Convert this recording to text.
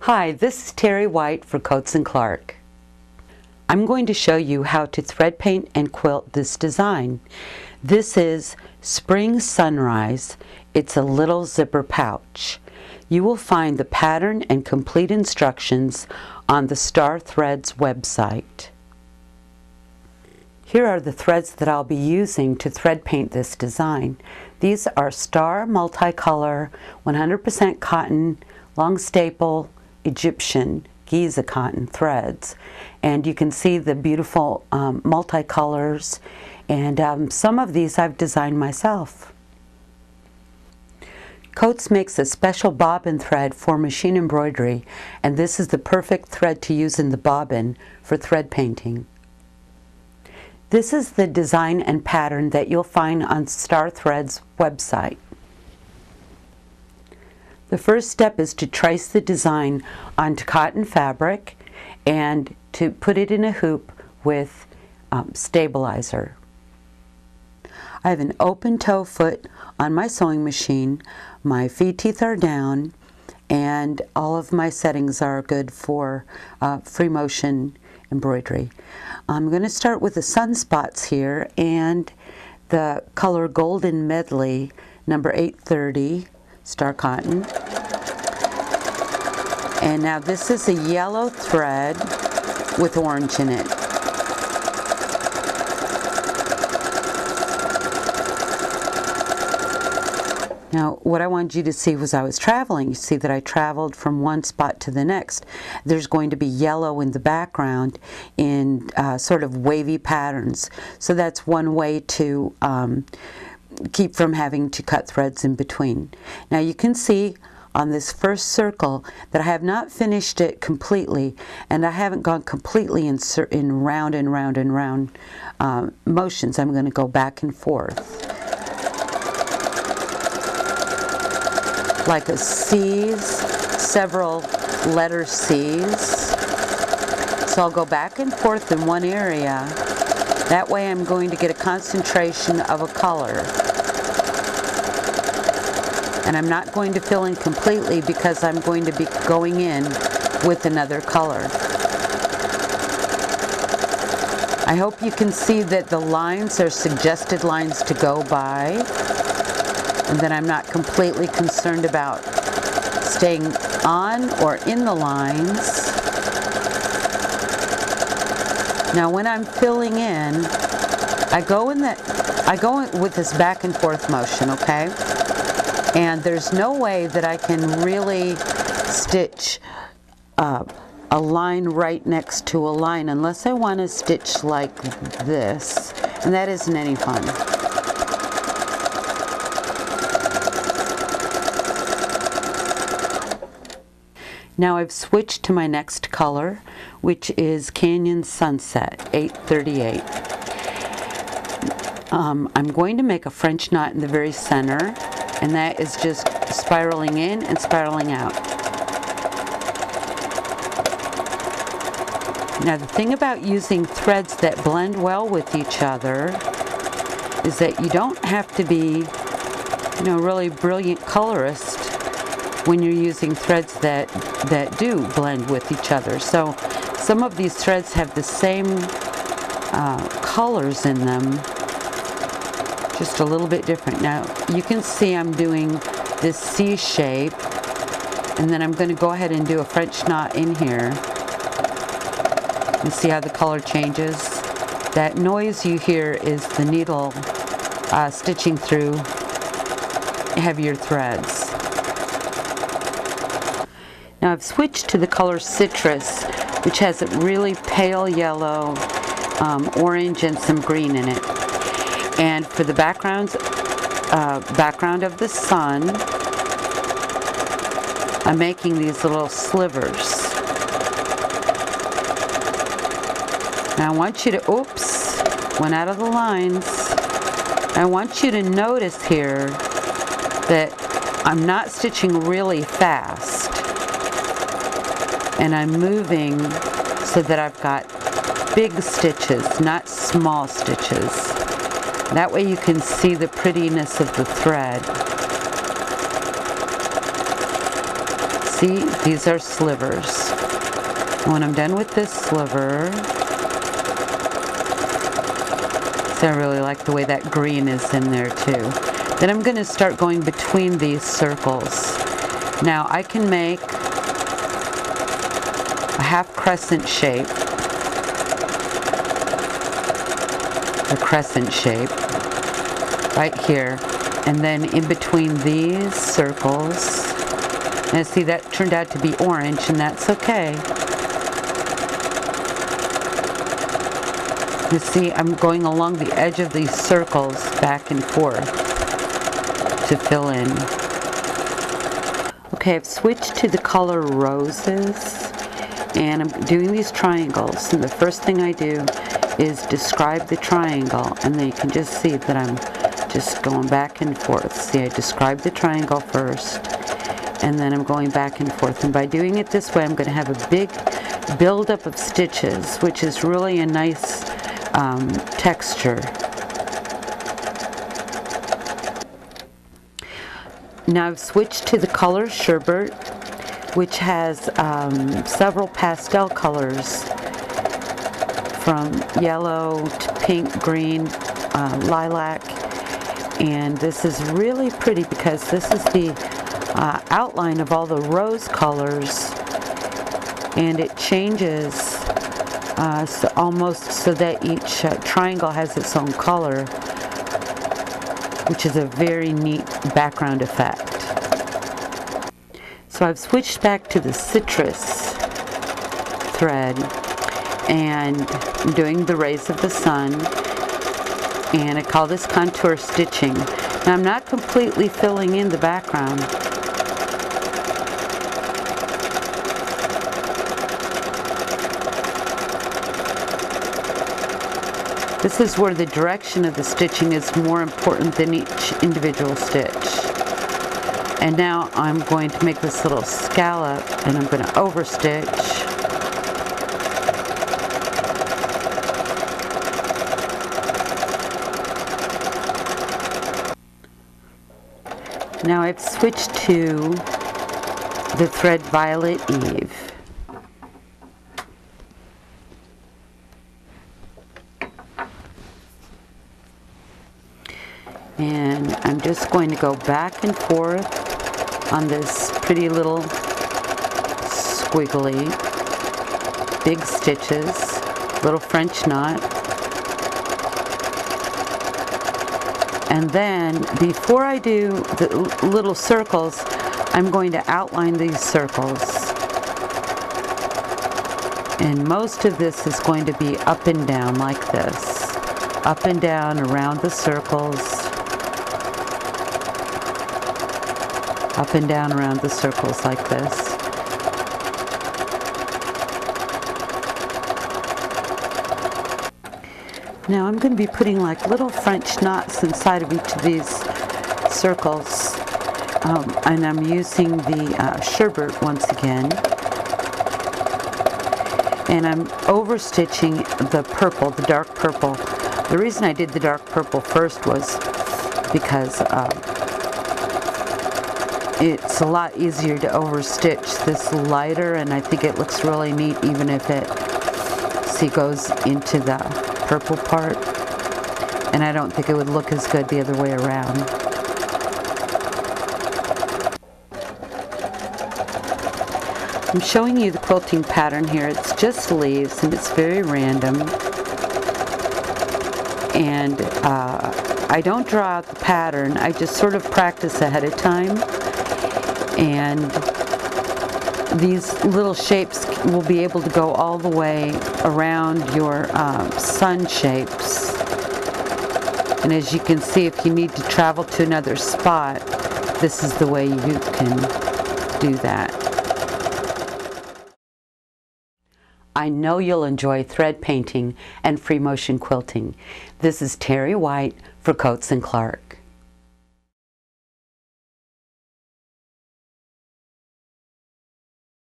Hi, this is Terry White for Coats & Clark. I'm going to show you how to thread paint and quilt this design. This is Spring Sunrise. It's a little zipper pouch. You will find the pattern and complete instructions on the Star Threads website. Here are the threads that I'll be using to thread paint this design. These are Star Multicolor 100% cotton long staple Egyptian Giza cotton threads, and you can see the beautiful multicolors, and some of these I've designed myself. Coats makes a special bobbin thread for machine embroidery, and this is the perfect thread to use in the bobbin for thread painting. This is the design and pattern that you'll find on Star Threads website. The first step is to trace the design onto cotton fabric and to put it in a hoop with stabilizer. I have an open toe foot on my sewing machine, my feed teeth are down, and all of my settings are good for free motion embroidery. I'm going to start with the sunspots here and the color Golden Medley number 830 Star Cotton. And now this is a yellow thread with orange in it. Now what I wanted you to see was I was traveling. You see that I traveled from one spot to the next. There's going to be yellow in the background in sort of wavy patterns. So that's one way to keep from having to cut threads in between. Now you can see on this first circle that I have not finished it completely, and I haven't gone completely in round and round and round motions. I'm going to go back and forth like a C's, several letter C's. So I'll go back and forth in one area. That way I'm going to get a concentration of a color. And I'm not going to fill in completely because I'm going to be going in with another color. I hope you can see that the lines are suggested lines to go by, and that I'm not completely concerned about staying on or in the lines. Now when I'm filling in, I go with this back and forth motion, okay? And there's no way that I can really stitch a line right next to a line unless I want to stitch like this, and that isn't any fun. Now I've switched to my next color, which is Canyon Sunset 838. I'm going to make a French knot in the very center, and that is just spiraling in and spiraling out. Now the thing about using threads that blend well with each other is that you don't have to be, really brilliant colorist when you're using threads that do blend with each other. So some of these threads have the same colors in them, just a little bit different. Now you can see I'm doing this C shape, and then I'm going to go ahead and do a French knot in here. And see how the color changes? That noise you hear is the needle stitching through heavier threads. Now I've switched to the color Citrus, which has a really pale yellow, orange, and some green in it. And for the background of the sun, I'm making these little slivers. Now I want you to, oops, went out of the lines. I want you to notice here that I'm not stitching really fast. And I'm moving so that I've got big stitches, not small stitches. That way you can see the prettiness of the thread. see, these are slivers. When I'm done with this sliver, so I really like the way that green is in there too. Then I'm going to start going between these circles. Now I can make a half crescent shape, a crescent shape right here, and then in between these circles. Now see, that turned out to be orange, and that's okay. You see, I'm going along the edge of these circles back and forth to fill in. Okay, I've switched to the color roses, and I'm doing these triangles, and the first thing I do is describe the triangle, and then you can just see that I'm just going back and forth. See, I describe the triangle first, and then I'm going back and forth, and by doing it this way I'm going to have a big buildup of stitches, which is really a nice texture. Now I've switched to the color sherbet, which has several pastel colors from yellow to pink, green, lilac, and this is really pretty because this is the outline of all the rose colors, and it changes almost so that each triangle has its own color, which is a very neat background effect. So I've switched back to the citrus thread, and I'm doing the rays of the sun, and I call this contour stitching. Now I'm not completely filling in the background. This is where the direction of the stitching is more important than each individual stitch. And now I'm going to make this little scallop, and I'm going to overstitch. Now I've switched to the thread Violet Eve. And I'm just going to go back and forth on this pretty little squiggly big stitches, little French knot. And then before I do the little circles, I'm going to outline these circles. And most of this is going to be up and down like this. Up and down around the circles. Up and down around the circles like this. Now I'm going to be putting like little French knots inside of each of these circles, and I'm using the sherbet once again, and I'm overstitching the purple, the dark purple. The reason I did the dark purple first was because it's a lot easier to overstitch this lighter, and I think it looks really neat even if it, see, goes into the purple part, and I don't think it would look as good the other way around. I'm showing you the quilting pattern here. It's just leaves, and it's very random, and I don't draw out the pattern. I just sort of practice ahead of time. And these little shapes will be able to go all the way around your sun shapes. And as you can see, if you need to travel to another spot, this is the way you can do that. I know you'll enjoy thread painting and free motion quilting. This is Terry White for Coats & Clark.